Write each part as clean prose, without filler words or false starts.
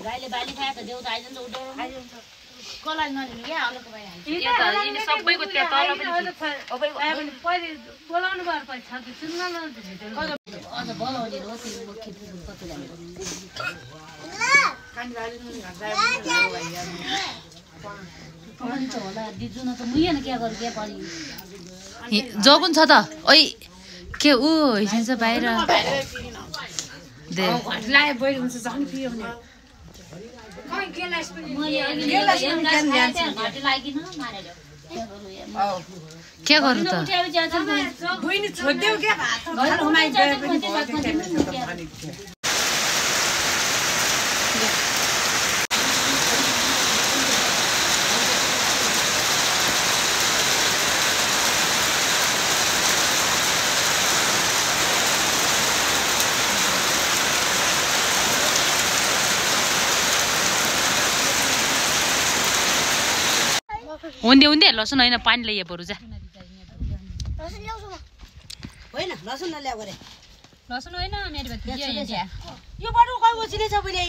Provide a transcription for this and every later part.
गाईले बाली खाए त देउता आइजन्छ उडाउनु कसलाई नलिनु क्या अलको भाइ हाल्छ यिनी सबैको त्यहाँ तल पनि बोलाउनु पर्छ पैसा सुन्न न अझ बोलाउने हो त्यो मुख्य कति लाग्यो होला दिजु न त मुइन के गर्नु के पनि जगुन छ त ओइ के ऊ हिँड्छ बाहिर दे लाए बोइ हुन्छ झन् पियो भने के गर्नु त हुँदै हुँदै लसुन होइन पानी ल्याए बरु जा होइन लसुन नल्याउ गरे लसुन होइन मेरो यो बडु कइ ओसिले छ बहिले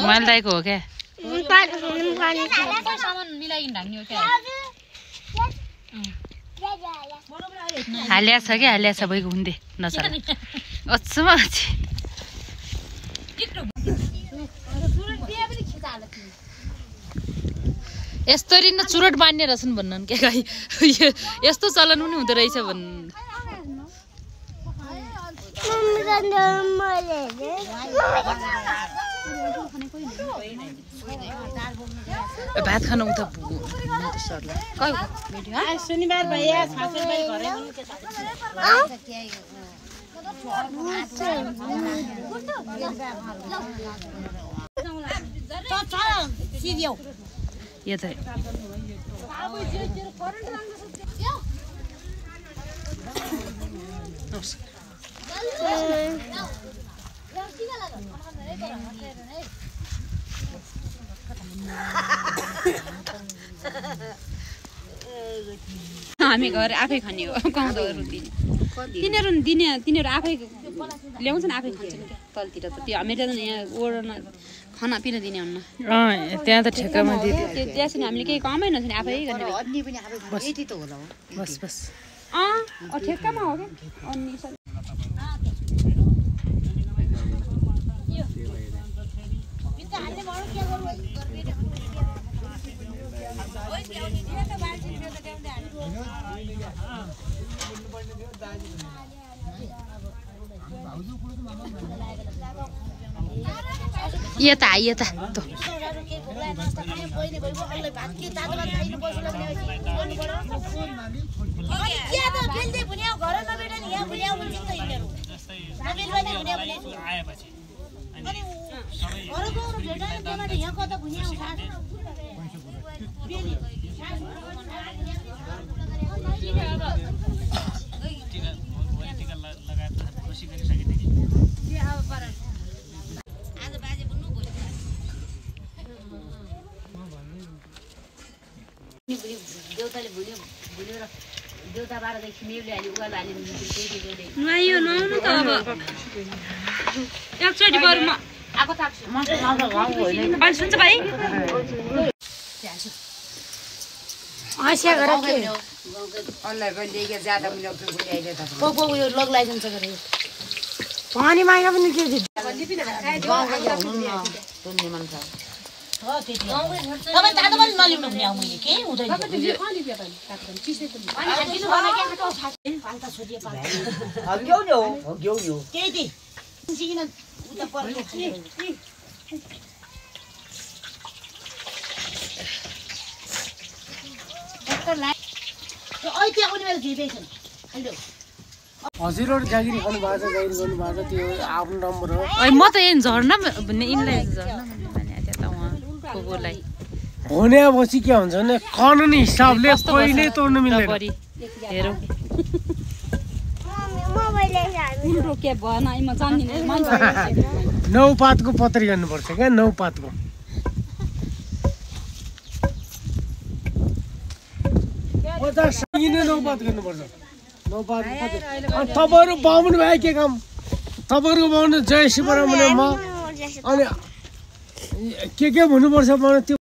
माल दाइको हो क्या सामान मिलाइकिन ढाक्ने हो क्या हाल्या छ क्या हाल्या छ भइको हुँदै नचल अचम्म यस्तरी न चुरोट बान्ने रहेछन् भन्नु के गाई यस्तो चलन पनि हुँदो रहेछ भन्नु भात खान उता शनिबार भैया यो त हामी घर आफै खाने हो गाउँदाहरू तिनीहरू तिनीहरू आफै ल्याउँछन् आफै खान्छन् क्या तलतिर त त्यो हामीले त यहाँ ओर्न खाना पिना दिने हुन्न त्यहाँ त ठेक्कामा दिदी त्यसरी हामीले केही कमै नछ नि आफै गर्ने बस बस ठेक्कामा हो क्या अन्नी यता यता त देउताले भुल्यो भुल्यो र देउता बाह्रदेखि मेउले हाल्यो उगालो हाल्यो नुहाइयो नुहाउनु त अब एकचोटि बरु म आएको थाक्छु अहिले सुन्छ भाइ यो लग लाइसेन्स गरे पानी माया पनि के तपाईँ दादा पनि नलिनु भने आऊ मैले केही हुँदैन त्यही सिकिन उता पर्छ त्यहाँको नि मैले झिपेछन् हजुरहरु जागिरी खानु भएको छ जागिरी गर्नु भएको छ त्यो आफ्नो नम्बर हो म त यहाँ झर्ना भन्ने यिनलाई झर्ना भन्ने भने त्यता उहाँ कोकोलाई भनेपछि के हुन्छ भने कानुनी हिसाबले कहिले तोड्नु मिल्दैन हेरौ के भएन म जान्दिनँ नौपातको पत्री गर्नुपर्छ क्या नौपातको नौपात गर्नुपर्छ नौपात तपाईँहरू बाहुन भए के काम तपाईँहरूको भन्नु जय शिवराम भने म अनि के भन्नुपर्छ भने त्यो